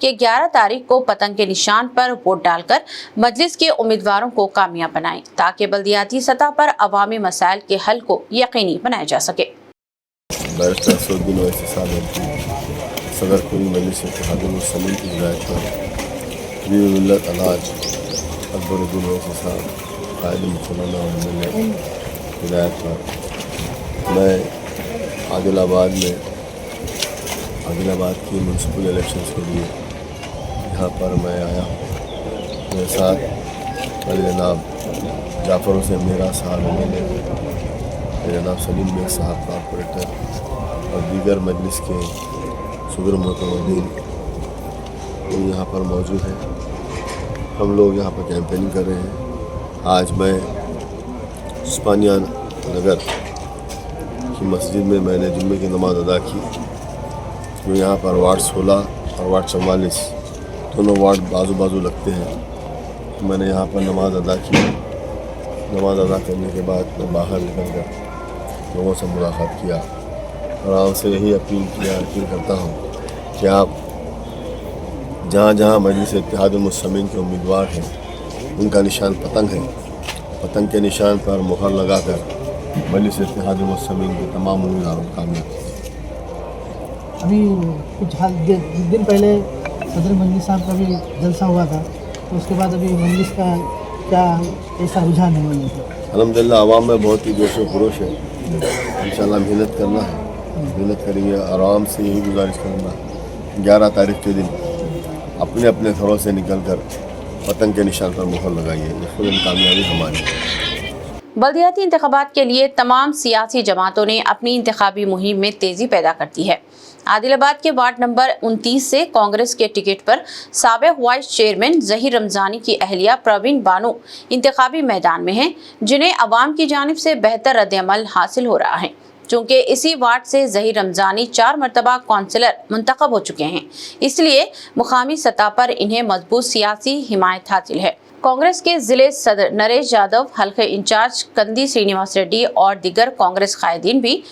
Speaker 2: कि 11 तारीख को पतंग के निशान पर वोट डालकर मजलिस के उम्मीदवारों को कामयाब बनाएं, ताकि बल्दियाती सतह पर अवामी मसाइल के हल को यकीनी बनाया जा सके।
Speaker 9: अकबरुद्दीन ओवैसी साहब कायदे मुसलमाना और एमएलए हिदायत पर मैं आदिलाबाद की म्यूनसिपल इलेक्शंस के लिए यहाँ पर मैं आया हूँ। मेरे साथ मेरे जनाब जाफ़र हुसैन मेरा साहब एमएलए, मेरे जनाब सलीम मेर साहब कॉरपोरेटर और दीगर मजलिस के सदर मुतमद्दीन वो यहाँ पर मौजूद हैं। हम लोग यहाँ पर कैंपेनिंग कर रहे हैं। आज मैं उस्मानिया नगर की मस्जिद में मैंने जुम्मे की नमाज़ अदा की, जो यहाँ पर वार्ड 16 और वार्ड 44 दोनों वार्ड बाजू बाजू लगते हैं। मैंने यहाँ पर नमाज़ अदा की। नमाज़ अदा करने के बाद मैं बाहर निकल कर लोगों से मुलाकात किया और आपसे यही अपील करता हूँ कि आप जहाँ जहाँ मजलिस इत्तेहाद मुस्लिमीन के उम्मीदवार हैं, उनका निशान पतंग है, पतंग के निशान पर मुहर लगाकर मजलिस इत्तेहाद मुस्लिमीन के तमाम उम्मीदवारों को कामयाब कीजिए।
Speaker 10: अभी कुछ दिन पहले सदर मजलिस साहब का भी जलसा हुआ था, तो उसके बाद अभी मजलिस का क्या ऐसा रुझान है?
Speaker 9: अल्हम्दुलिल्लाह आवाम में बहुत ही जोश व खरोश है। इंशाल्लाह मेहनत करना है, मेहनत करेंगे। आराम से यही गुजारिश करूँगा 11 तारीख के दिन अपने अपने घरों से निकलकर पतंग के निशान पर मुहर लगाइए, खुद कामयाबी हमारी।
Speaker 2: बल्दियाती इंतखाबात के लिए तमाम सियासी जमातों ने अपनी इंतखाबी मुहिम में तेजी पैदा कर दी है। आदिलाबाद के वार्ड नंबर 29 से कांग्रेस के टिकट पर साबिक वाइस चेयरमैन ज़हीर रमज़ानी की अहलिया प्रवीण बानो इंतखाबी मैदान में हैं, जिन्हें अवाम की जानिब से बेहतर रद्द-ए-अमल हासिल हो रहा है। चूँकि इसी वार्ड से ज़हीर रमज़ानी 4 मरतबा कौंसलर मुंतखब हो चुके हैं, इसलिए मुकामी सतह पर इन्हें मजबूत सियासी हिमायत हासिल है। कांग्रेस के जिले सदर नरेश यादव, हल्के इंचार्ज कंदी श्रीनिवास रेड्डी और दीगर कांग्रेस कायदीन भी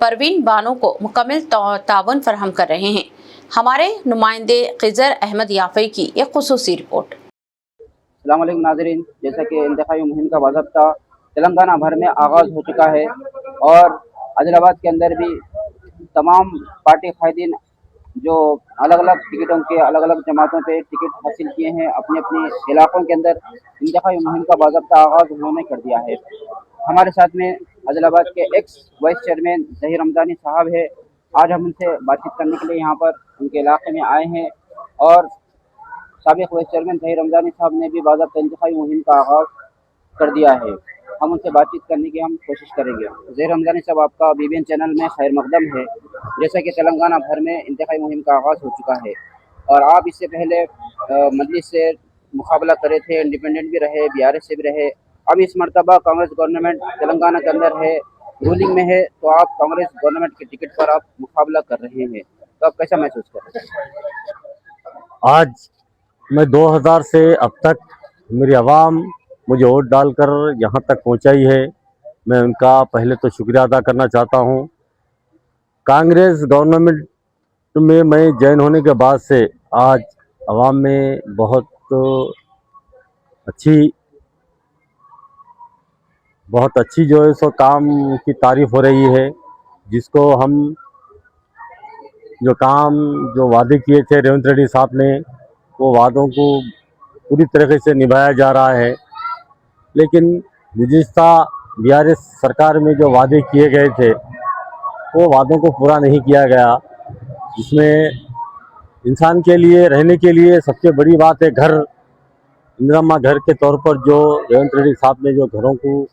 Speaker 2: परवीन बानो को मुकम्मल ताउन फराहम कर रहे हैं। हमारे नुमाइंदे खिजर अहमद याफई की एक खुसूसी रिपोर्ट।
Speaker 11: अस्सलाम वालेकुम नाज़रीन, जैसा कि इंतखाबी मुहिम का बाज़ाब्ता तेलंगाना भर में आगाज़ हो चुका है और आदिलाबाद के अंदर भी तमाम पार्टी कायदीन जो अलग अलग टिकटों के अलग अलग जमातों पे टिकट हासिल किए हैं, अपने अपने इलाकों के अंदर इंतखाबी मुहिम का बाज़ाब्ता आगाज़ उन्होंने कर दिया है। हमारे साथ में आदिलाबाद के x vice chairman Zaheer Ramzani साहब है। आज हम उनसे बातचीत करने के लिए यहाँ पर उनके इलाके में आए हैं और साबिक़ वाइस चेयरमैन ज़हीर रमज़ानी साहब ने भी बाज़ाब्ता इंतखाबी मुहिम का आगाज़ कर दिया है। हम उनसे बातचीत करने की हम कोशिश करेंगे। ज़हीर रमज़ानी साहब, आपका BBN चैनल में खैर मकदम है। जैसा कि तेलंगाना भर में इंतखाबी मुहिम का आगाज़ हो चुका है और आप इससे पहले मजलिस से मुकाबला करे थे, इंडिपेंडेंट भी रहे, BRS से भी रहे। अब इस मरतबा कांग्रेस गवर्नमेंट तेलंगाना के अंदर है, रूलिंग में है, तो आप कांग्रेस गवर्नमेंट के टिकट पर आप मुकाबला कर रहे हैं, तो आप कैसा महसूस कर रहे हैं?
Speaker 8: आज मैं 2000 से अब तक मेरी आवाम मुझे वोट डालकर यहाँ तक पहुँचाई है। मैं उनका पहले तो शुक्रिया अदा करना चाहता हूँ। कांग्रेस गवर्नमेंट में मैं जॉइन होने के बाद से आज आवाम में बहुत अच्छी जो है सो काम की तारीफ हो रही है, जिसको हम जो वादे किए थे रेवंत रेड्डी साहब ने, वो वादों को पूरी तरीके से निभाया जा रहा है। लेकिन गुज़िश्ता बीआरएस सरकार में जो वादे किए गए थे वो वादों को पूरा नहीं किया गया, जिसमें इंसान के लिए रहने के लिए सबसे बड़ी बात है घर। इंदिरा घर के तौर पर जो रेवंत रेड्डी साहब ने जो घरों को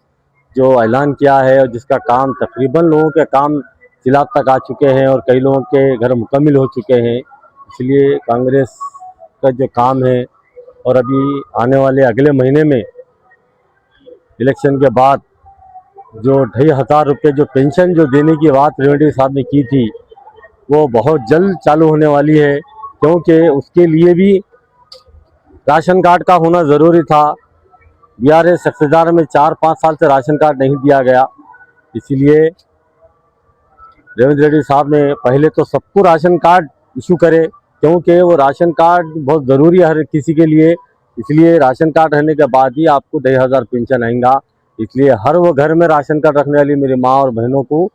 Speaker 8: जो ऐलान किया है और जिसका काम तकरीबन लोगों के काम सिलाब तक आ चुके हैं और कई लोगों के घर मुकम्मल हो चुके हैं। इसलिए कांग्रेस का जो काम है, और अभी आने वाले अगले महीने में इलेक्शन के बाद जो 2,500 रुपये जो पेंशन जो देने की बात रेवंत रेड्डी साहब ने की थी, वो बहुत जल्द चालू होने वाली है, क्योंकि उसके लिए भी राशन कार्ड का होना ज़रूरी था। बीआरएस इक़्तिदार में 4-5 साल से राशन कार्ड नहीं दिया गया, इसीलिए रेवंत रेड्डी साहब ने पहले तो सबको राशन कार्ड इशू करे, क्योंकि वो राशन कार्ड बहुत ज़रूरी है हर किसी के लिए। इसलिए राशन कार्ड रहने के बाद ही आपको 2,500 पेंशन आएगा। इसलिए हर वो घर में राशन कार्ड रखने वाली मेरी माँ और बहनों को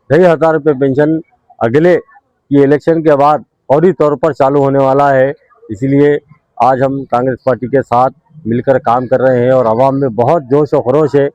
Speaker 8: 2,500 रुपये पेंशन अगले की इलेक्शन के बाद फौरी तौर पर चालू होने वाला है। इसलिए आज हम कांग्रेस पार्टी के साथ मिलकर काम कर रहे हैं और आवाम में बहुत जोश और खरोश है।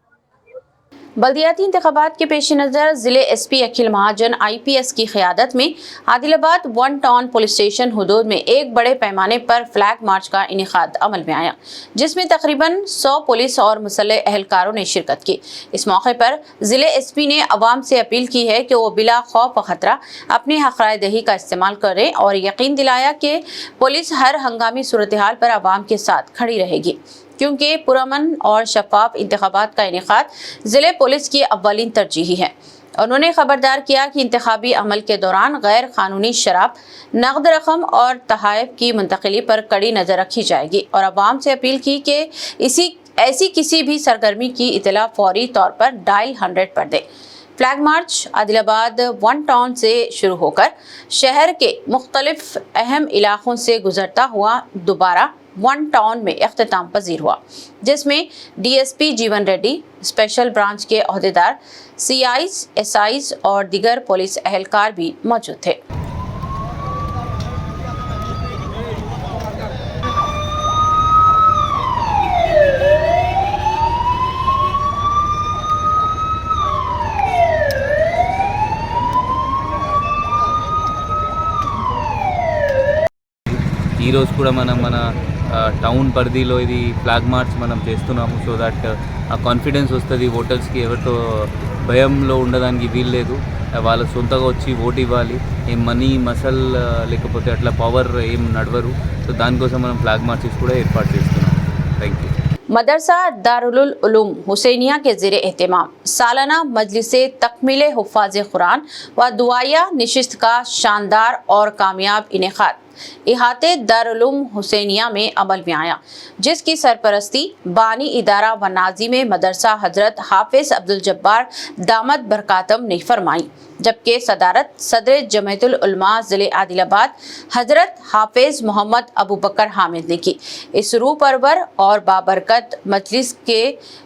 Speaker 2: बल्दियाती इंतखाबात के पेश नज़र जिले एसपी अखिल महाजन IPS की क़यादत में आदिलाबाद 1 टाउन पुलिस स्टेशन हुदूद में एक बड़े पैमाने पर फ्लैग मार्च का इनेकाद अमल में आया, जिसमें तकरीबन 100 पुलिस और मुसल्लह अहलकारों ने शिरकत की। इस मौके पर जिले SP ने अवाम से अपील की है कि वो बिला खौफ व खतरा अपनी हक़राए दही का इस्तेमाल करें और यकीन दिलाया कि पुलिस हर हंगामी सूरत हाल पर अवाम के साथ खड़ी रहेगी, क्योंकि पुरअमन और शफाफ इंतखाबात का इनेकाद ज़िले पुलिस की अव्वलीन तरजीही है। उन्होंने खबरदार किया कि इंतखाबी अमल के दौरान गैर कानूनी शराब, नकद रकम और तहाइफ की मुंतकिली पर कड़ी नज़र रखी जाएगी और अवाम से अपील की कि ऐसी किसी भी सरगर्मी की इतला फौरी तौर पर डायल 100 पर दे। फ्लैग मार्च आदिलाबाद 1 टाउन से शुरू होकर शहर के मुख्तलिफ अहम इलाकों से गुजरता हुआ दोबारा 1 टाउन में इख्तिताम पजीर हुआ, जिसमें DSP जीवन रेड्डी, स्पेशल ब्रांच के अहदेदार, CIs, SIs और दीगर पुलिस अहलकार भी मौजूद थे।
Speaker 12: ఈ రోజు కూడా మన టౌన్ పరిధిలో ఇది ఫ్లాగ్ మార్చ్ మనం చేస్తున్నాము, సో దట్ ఆ కాన్ఫిడెన్స్ వస్తుంది ఓటర్స్కి, ఎవరితో భయంలో ఉండడానికి వీల్లేదు, వాళ్ళ సొంతగా వచ్చి ఓటు ఇవ్వాలి, ఏం మనీ మసల్ లేకపోతే అట్లా పవర్ ఏం నడవరు, సో దానికోసం మనం ఫ్లాగ్ మార్చెస్ కూడా ఏర్పాటు చేస్తున్నాం। Thank you.
Speaker 2: मदरसा दारुल उलूम हुसैनिया के ज़ेरे एहतिमाम सालाना मजलिसे तकमीले हुफ़ाज़ कुरान व दुआया निशिस्त का शानदार और कामयाब इनेकाद इहाते दारुल हुसैनिया में अमल में आया, जिसकी सरपरस्ती बानी इदारा व नाज़िम मदरसा हज़रत हाफिज़ अब्दुल जब्बार दामद बरकातम ने फरमाई, जबकि सदारत सदर जमीयतुल उलमा ज़िले आदिलाबाद हज़रत हाफिज़ मोहम्मद अबू बकर हामिद ने की। इस रूह परवर और बाबरकत मजलिस के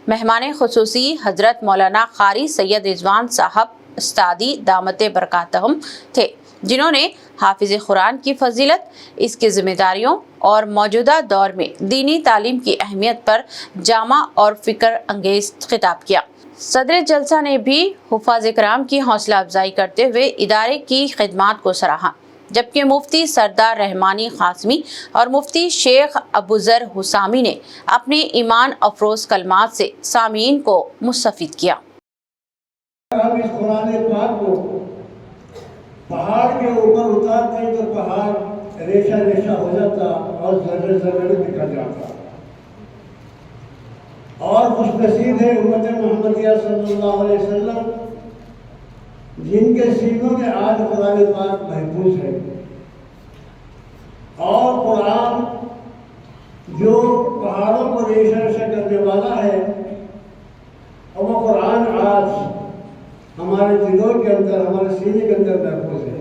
Speaker 2: मेहमान खुसूसी हज़रत मौलाना कारी सैयद रिजवान साहब उस्तादी दामते बरकातहम थे, जिन्होंने हाफिज़ कुरान की फजीलत, इसकी जिम्मेदारियों और मौजूदा दौर में दीनी तालीम की अहमियत पर जामा और फ़िक्र अंगेज़ खिताब किया। सदर जलसा ने भी हुफ़ाज़ कराम की हौसला अफजाई करते हुए इदारे की खिदमात को सराहा, जबकि मुफ्ती सरदार रहमानी क़ासिमी और मुफ्ती शेख अबूज़र हुसामी ने अपने ईमान अफरोज़ कलमात से सामीन को मुस्तफ़ीद किया।
Speaker 13: पहाड़ के ऊपर उतारते तो पहाड़ रेशा रेशा हो जाता और जर्रे जर्रे निकल जाता। और खुशनसीब है उम्मत मोहम्मदिया सल्लल्लाहु अलैहि वसल्लम, जिनके सीनों में आज कुरान पाक महफूज है। और कुरान जो पहाड़ों को रेशा रेशा करने वाला है, और वो कुरान आज सीने के अंदर महफूज है।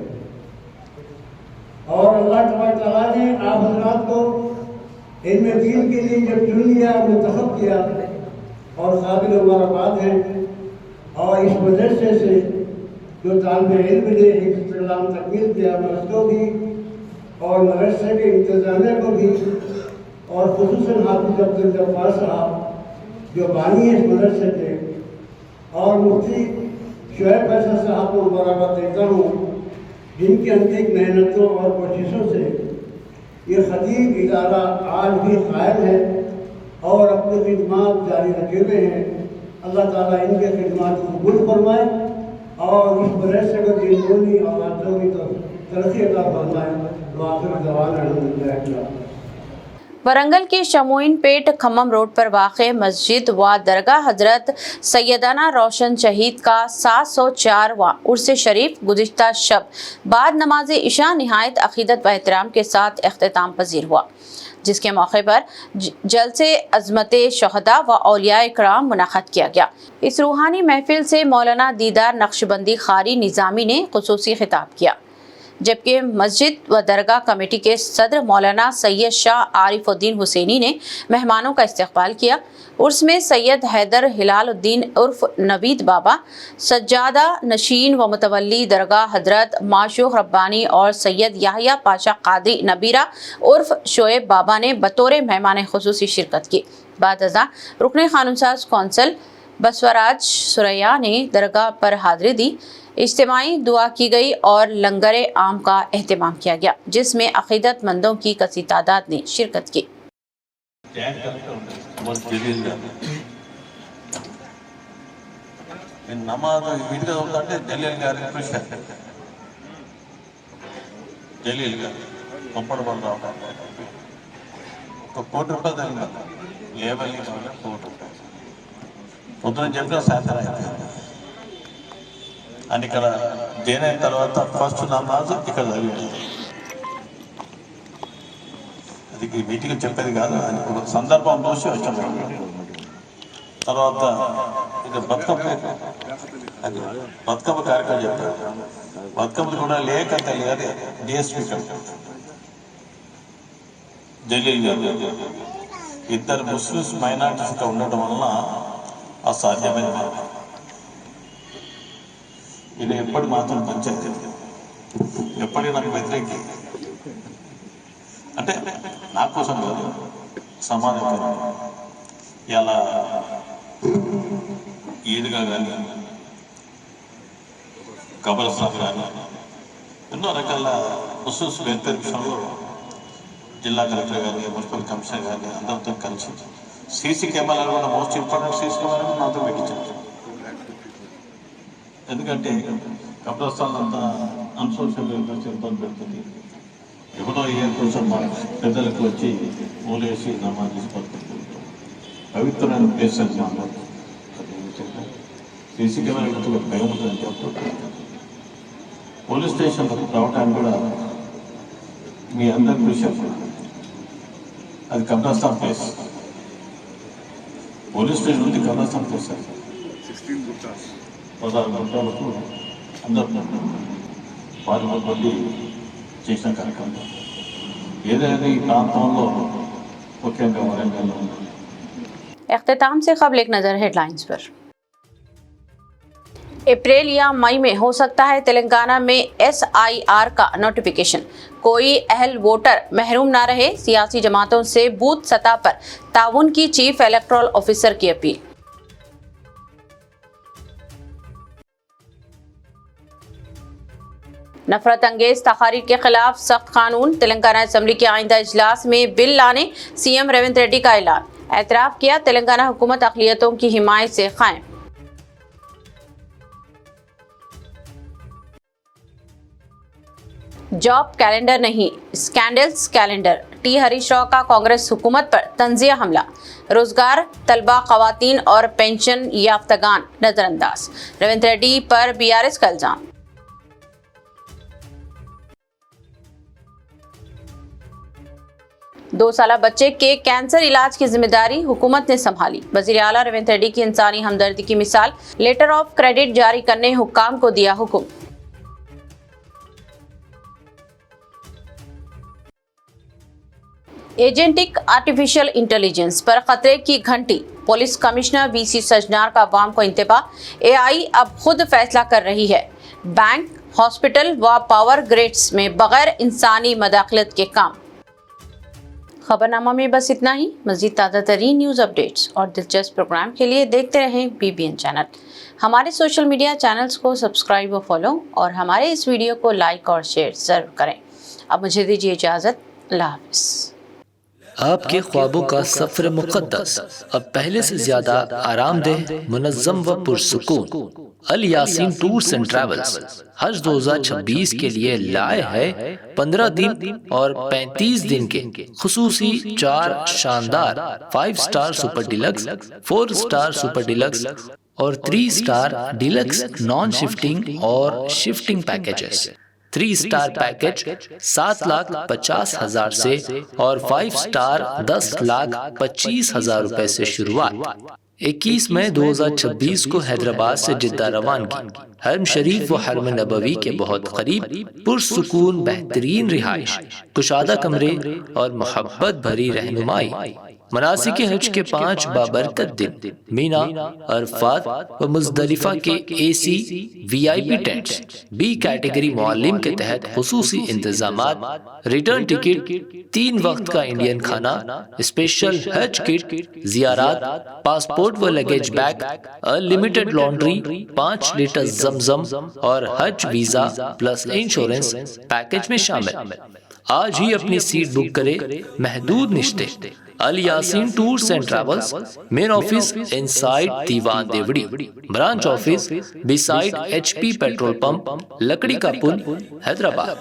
Speaker 13: और अल्लाह तआला ने आप हजरात को इनमें दीन के लिए जब चुन लिया, मुंतखब किया और काबिल मुबारकबाद हैं। और इस मदरसे से जो तालिब इल्म ने हिफ्ज़-उल-कुरान तकमील किया, मैं उसको भी और मदरसे के इंतज़ामिया को भी और खुसूसन हाफिज़ अब्दुल जब्बार साहब जो बानी है इस मदरसे के, और मुफ्ती शुएब फैसल साहब को मुबारकबाद देता हूँ, जिनकी अंतिम मेहनतों और कोशिशों से ये खतीब इदारा आज भी कायम है और अपनी खिदमात जारी रखे हुए हैं। अल्लाह ताला इनके खिदमात को कबूल फरमाए और इस मदरसे को दीनी और आदतों की तरक्की अता फरमाए। वाखिर दवाना अल्हम्दुलिल्लाह।
Speaker 2: वरंगल के शमोइन पेट खम्मम रोड पर वाक़े मस्जिद व दरगाह हजरत सैयदाना रोशन शहीद का 704वां उर्स शरीफ गुज़िश्ता शब बाद नमाज इशा नहायत अक़ीदत व एहतराम के साथ इख्तिताम पजीर हुआ, जिसके मौके पर जलसे अज़मत शहदा व औलिया इकराम मुनक़्क़द किया गया। इस रूहानी महफिल से मौलाना दीदार नक्शबंदी ख़ारी निज़ामी ने ख़ुसूसी खिताब किया, जबकि मस्जिद व दरगाह कमेटी के सदर मौलाना सैयद शाह आरिफुद्दीन हुसैनी ने मेहमानों का इस्तकबाल किया। उर्स में सैयद हैदर हिलालुद्दीन उर्फ नवीद बाबा, सज्जादा नशीन व मुतवल्ली दरगाह हजरत माशूक रब्बानी और सैयद याहिया पाशा कादरी नबीरा उर्फ शोएब बाबा ने बतौर मेहमान खुसूसी शिरकत की। बाद अज़ा रुकन क़ानूनसाज़ कौंसिल बसवराज सुरैया ने दरगाह पर हाज़िरी दी। इज्तिमाई दुआ की गई और लंगर आम का एहतमाम किया गया, जिसमें अक़ीदतमंदों की कसी तादाद ने शिरकत की।
Speaker 14: అని ఇక్కడ దేని అయిన తర్వాత ఫస్ట్ నమాజ్ ఇక్కడ చదివాడు. అది మీటింగ్ చెప్పేది కాదు, ఒక సందర్భం చూసి వచ్చాము. తర్వాత ఇది బతుకమ్మ కార్యక్రమం చెప్పారు. బతుకమ్మది కూడా లేక తెలియదు డిఎస్పీ జలీల్ గారు ఇద్దరు ముస్లిమ్స్ మైనారిటీస్గా ఉండటం వలన అసాధ్యమైన ఇది ఎప్పటి మాత్రం పంచాయతీ ఎప్పటి నాకు వ్యతిరేకి అంటే నా కోసం కాదు, సమాజం కోసం. ఇలా ఈద్గా కానీ కబరస్థాన్ కానీ ఎన్నో రకాల ముస్లిమ్స్ వెల్ఫేర్ విషయంలో జిల్లా కలెక్టర్ కానీ మున్సిపల్ కమిషనర్ కానీ అందరితో కలిసి సీసీ కెమెరాలు కూడా మోస్ట్ ఇంపార్టెంట్ సీసీ కెమెరా నాతో పెట్టించారు. ఎందుకంటే కబ్రస్థాన్ అంతా అన్సోషల్ వెల్ఫేర్ ఇబ్బంది పెడుతుంది. ఎప్పుడో ఏ కోసం పెద్దలకు వచ్చి మూలేసి నమాజ్ తీసుకొస్తుంది. పవిత్రమైన ప్లేస్ అని మాట్లాడుతుంది. సీసీ కెమెరా గుర్తుకు భయం ఉంటుందని చెప్తుంది. పోలీస్ స్టేషన్లకు రావడానికి కూడా మీ అందరి కృషి అది కబ్రస్థాన్ ప్లేస్. పోలీస్ స్టేషన్ ఉంది, కబ్రస్థాన్ ప్లేస్. 16 గుంటలకు అందరూ వారి మంది చేసిన కార్యక్రమం ఏదైనా ఈ ప్రాంతంలో ముఖ్యంగా వరంగల్లో ఉంది.
Speaker 2: इख्तिताम से कबल एक नज़र हेडलाइंस पर। अप्रैल या मई में हो सकता है तेलंगाना में SIR का नोटिफिकेशन, कोई अहल वोटर महरूम ना रहे, सियासी जमातों से बूथ सतह पर ताउन की चीफ इलेक्टोरल ऑफिसर की अपील। नफरत अंगेज तकारीर के खिलाफ सख्त कानून, तेलंगाना असम्बली के आइंदा इजलास में बिल लाने CM रेवंत रेड्डी का ऐलान। एतराफ़ किया तेलंगाना हुकूमत अक़लियतों की हिमायत से कायम। जॉब कैलेंडर नहीं, scandals calendar, T Harish Rao का कांग्रेस हुकूमत पर तंज़िया हमला। रोजगार तलबा, ख़वातीन और पेंशन याफ्तगान नजरअंदाज, रेवंत रेड्डी पर BRS का इल्जाम। 2 साला बच्चे के कैंसर इलाज की जिम्मेदारी हुकूमत ने संभाली। वज़ीर आला रेवंत रेड्डी की इंसानी हमदर्दी की मिसाल, लेटर ऑफ क्रेडिट जारी करने हुक्काम को दिया हुक्म। एजेंटिक आर्टिफिशियल इंटेलिजेंस पर खतरे की घंटी। पुलिस कमिश्नर वीसी सजनार का अवाम को इंतबाह। एआई अब खुद फैसला कर रही है। बैंक, हॉस्पिटल व पावर ग्रिड्स में बगैर इंसानी मदाखलत के काम। खबरनामा में बस इतना ही। मज़ीद ताज़ा तरीन न्यूज़ अपडेट्स और दिलचस्प प्रोग्राम के लिए देखते रहें BBN चैनल। हमारे सोशल मीडिया चैनल्स को सब्सक्राइब व फॉलो और हमारे इस वीडियो को लाइक और शेयर ज़रूर करें। अब मुझे दीजिए इजाज़त। अल्लाह हाफ़िज़।
Speaker 1: आपके ख्वाबों का सफर मुक़द्दस अब पहले से ज्यादा आरामदेह, मुनज़्ज़म व पुरसुकून। अल यासीन टूर्स एंड ट्रैवल्स हज 2026 के लिए लाए है 15 दिन और 35 दिन के खुसूसी 4 शानदार 5 star super deluxe, 4 star super deluxe और 3 स्टार डिलक्स नॉन शिफ्टिंग और शिफ्टिंग पैकेजेस। 3 स्टार पैकेज 7,50,000 से और 5 स्टार 10,25,000 रुपए से शुरुआत। 21 मई 2026 को हैदराबाद से जिद्दा रवानगी। हरम शरीफ व हरम नबवी के बहुत करीब पुरसुकून बेहतरीन रिहाइश, कुशादा कमरे और मोहब्बत भरी रहनुमाई। मनासिक हज के 5 बाबरकत दिन मीना, अरफात व मुज़दलिफा के AC VIP tents, B category मुअल्लिम के तहत खुसूसी इंतजामात, रिटर्न टिकट, 3 वक्त का इंडियन खाना, स्पेशल हज किट, जियारात, पासपोर्ट व luggage bag, unlimited laundry, 5 litre जमजम और हज वीजा प्लस इंश्योरेंस पैकेज में शामिल। आज ही अपनी सीट बुक करें। महदूद निश्ते। Al Yaseen tours and travels, main office inside Diwan Deodi, branch office beside HP petrol pump, Lakdi ka pull, Hyderabad.